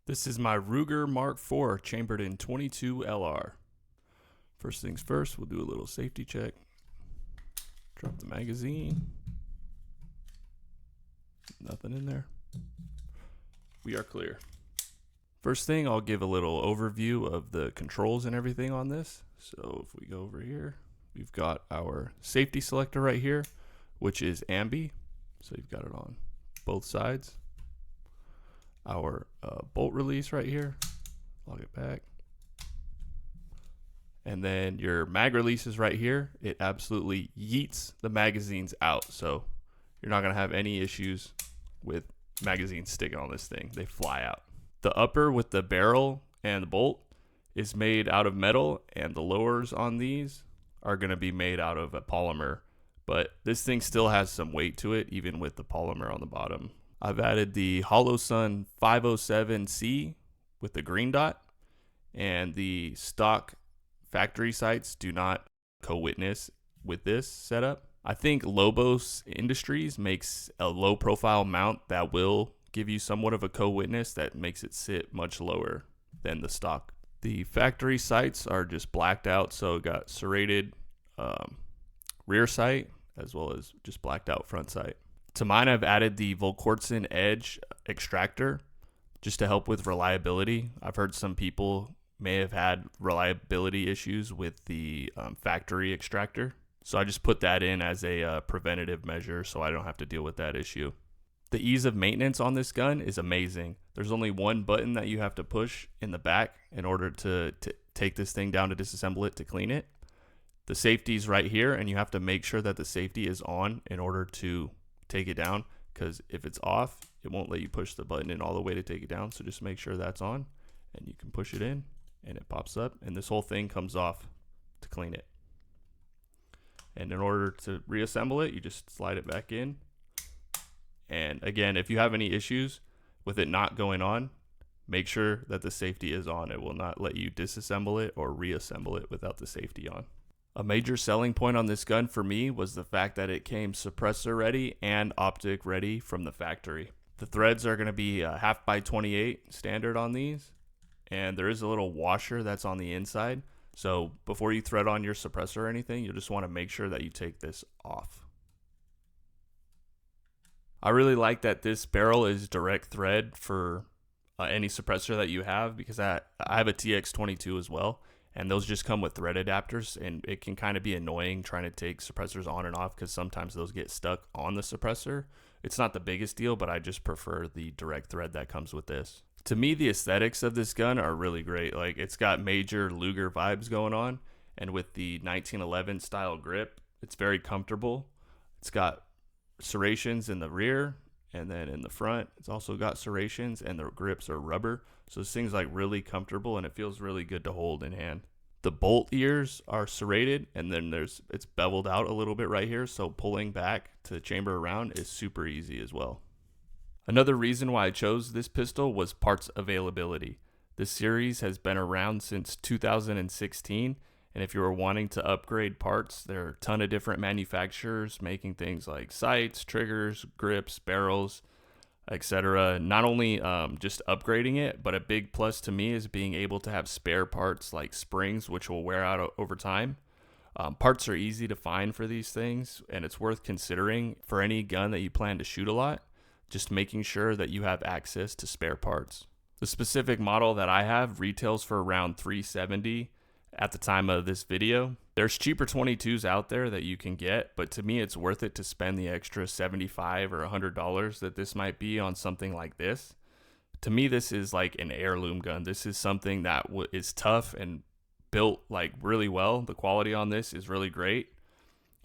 This is my Ruger Mark IV chambered in 22 LR. First things first, we'll do a little safety check. Drop the magazine. Nothing in there. We are clear. First thing, I'll give a little overview of the controls and everything on this. So if we go over here, we've got our safety selector right here, which is ambi. So you've got it on both sides. Our bolt release right here, log it back. And then your mag release is right here. It absolutely yeets the magazines out. So you're not gonna have any issues with magazines sticking on this thing. They fly out. The upper with the barrel and the bolt is made out of metal, and the lowers on these are gonna be made out of a polymer. But this thing still has some weight to it, even with the polymer on the bottom. I've added the HoloSun 507C with the green dot, and the stock factory sights do not co-witness with this setup. I think Lobos Industries makes a low profile mount that will give you somewhat of a co-witness that makes it sit much lower than the stock. The factory sights are just blacked out, so it got serrated rear sight as well as just blacked out front sight. To mine, I've added the Volquartsen Edge extractor just to help with reliability. I've heard some people may have had reliability issues with the factory extractor. So I just put that in as a preventative measure so I don't have to deal with that issue. The ease of maintenance on this gun is amazing. There's only one button that you have to push in the back in order to take this thing down to disassemble it to clean it. The safety's right here, and you have to make sure that the safety is on in order to take it down, because if it's off, it won't let you push the button in all the way to take it down. So just make sure that's on, and you can push it in and it pops up, and this whole thing comes off to clean it. And in order to reassemble it, you just slide it back in. And again, if you have any issues with it not going on, make sure that the safety is on. It will not let you disassemble it or reassemble it without the safety on. A major selling point on this gun for me was the fact that it came suppressor ready and optic ready from the factory. The threads are going to be 1/2x28 standard on these, and there is a little washer that's on the inside. So before you thread on your suppressor or anything, you'll just want to make sure that you take this off. I really like that this barrel is direct thread for any suppressor that you have, because I have a TX22 as well. And those just come with thread adapters, and it can kind of be annoying trying to take suppressors on and off because sometimes those get stuck on the suppressor. It's not the biggest deal, but I just prefer the direct thread that comes with this. To me, the aesthetics of this gun are really great. Like, it's got major Luger vibes going on, and with the 1911 style grip, it's very comfortable. It's got serrations in the rear, and then in the front, it's also got serrations, and the grips are rubber. So this thing's like really comfortable, and it feels really good to hold in hand. The bolt ears are serrated, and then it's beveled out a little bit right here. So pulling back to chamber around is super easy as well. Another reason why I chose this pistol was parts availability. This series has been around since 2016. And if you were wanting to upgrade parts, there are a ton of different manufacturers making things like sights, triggers, grips, barrels, etc. Not only just upgrading it, but a big plus to me is being able to have spare parts like springs, which will wear out over time. Parts are easy to find for these things, and it's worth considering for any gun that you plan to shoot a lot, just making sure that you have access to spare parts. The specific model that I have retails for around $370 at the time of this video. There's cheaper 22s out there that you can get, but to me it's worth it to spend the extra $75 or $100 that this might be on something like this. To me, this is like an heirloom gun. This is something that is tough and built like really well. The quality on this is really great,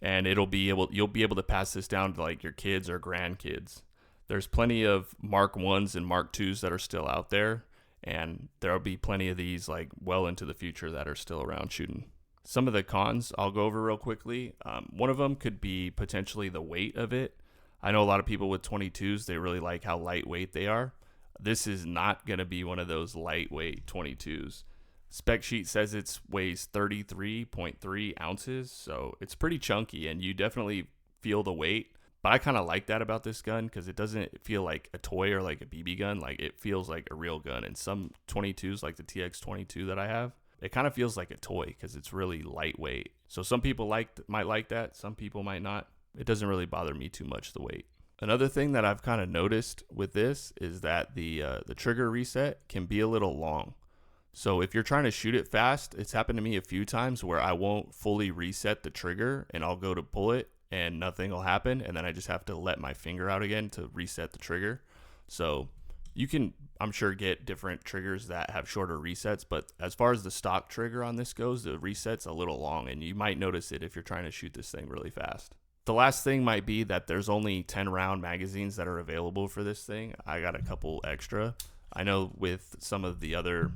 and you'll be able to pass this down to like your kids or grandkids. There's plenty of Mark 1s and Mark 2s that are still out there, and there'll be plenty of these like well into the future that are still around shooting. Some of the cons I'll go over real quickly. One of them could be potentially the weight of it. I know a lot of people with 22s, they really like how lightweight they are. This is not going to be one of those lightweight 22s. Spec sheet says it weighs 33.3 ounces, so it's pretty chunky, and you definitely feel the weight. But I kind of like that about this gun because it doesn't feel like a toy or like a BB gun. Like it feels like a real gun. And some 22s, like the TX22 that I have, it kind of feels like a toy because it's really lightweight. So some people might like that. Some people might not. It doesn't really bother me too much, the weight. Another thing that I've kind of noticed with this is that the trigger reset can be a little long. So if you're trying to shoot it fast, it's happened to me a few times where I won't fully reset the trigger and I'll go to pull it and nothing will happen, and then I just have to let my finger out again to reset the trigger. So you can, I'm sure, get different triggers that have shorter resets, but as far as the stock trigger on this goes, the reset's a little long, and you might notice it if you're trying to shoot this thing really fast. The last thing might be that there's only 10 round magazines that are available for this thing. I got a couple extra. I know with some of the other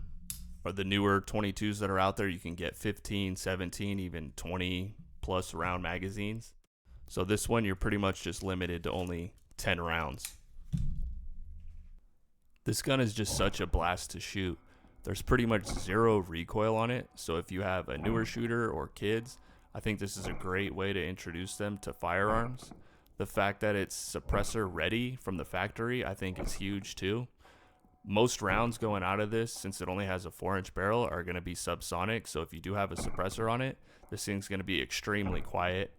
or the newer 22s that are out there, you can get 15, 17, even 20 plus round magazines. So this one, you're pretty much just limited to only 10 rounds. This gun is just such a blast to shoot. There's pretty much zero recoil on it. So if you have a newer shooter or kids, I think this is a great way to introduce them to firearms. The fact that it's suppressor ready from the factory, I think is huge too. Most rounds going out of this, since it only has a 4-inch barrel, are going to be subsonic. So if you do have a suppressor on it, this thing's going to be extremely quiet.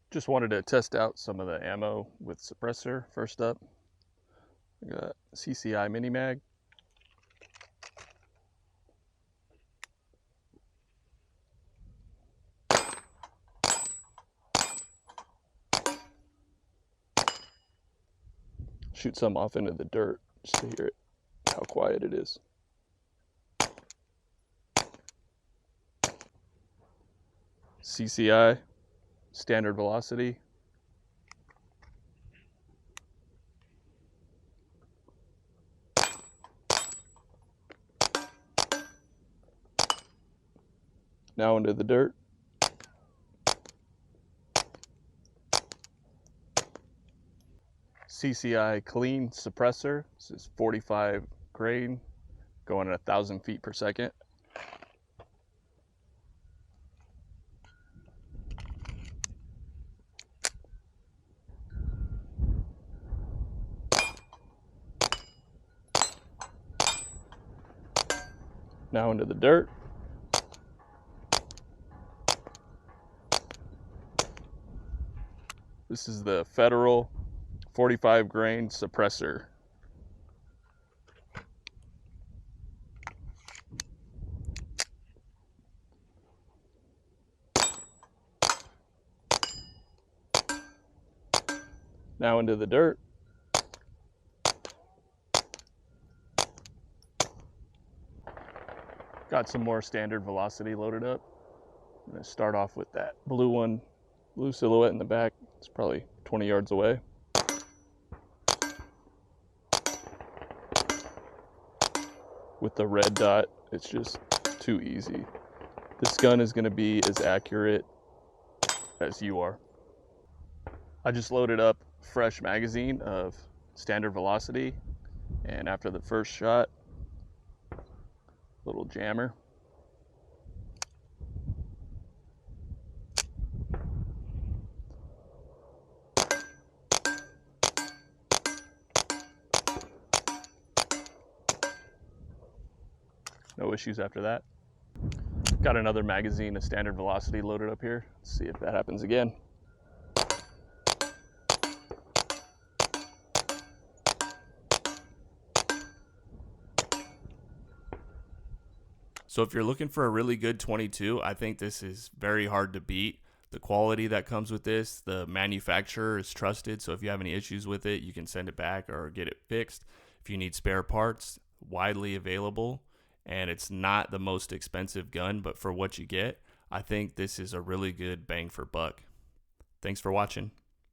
Just wanted to test out some of the ammo with suppressor. First up, I got CCI mini mag. Shoot some off into the dirt just to hear it, how quiet it is. CCI standard velocity. Now into the dirt. CCI clean suppressor. This is 45 grain, going at 1,000 feet per second. Now into the dirt. This is the Federal 45 grain suppressor. Now into the dirt. Got some more standard velocity loaded up. I'm gonna start off with that blue one, blue silhouette in the back. It's probably 20 yards away. With the red dot, it's just too easy. This gun is gonna be as accurate as you are. I just loaded up a fresh magazine of standard velocity, and after the first shot, little jammer. No issues after that. Got another magazine of standard velocity loaded up here. Let's see if that happens again. So if you're looking for a really good 22, I think this is very hard to beat. The quality that comes with this, the manufacturer is trusted. So if you have any issues with it, you can send it back or get it fixed. If you need spare parts, widely available. And it's not the most expensive gun, but for what you get, I think this is a really good bang for buck. Thanks for watching.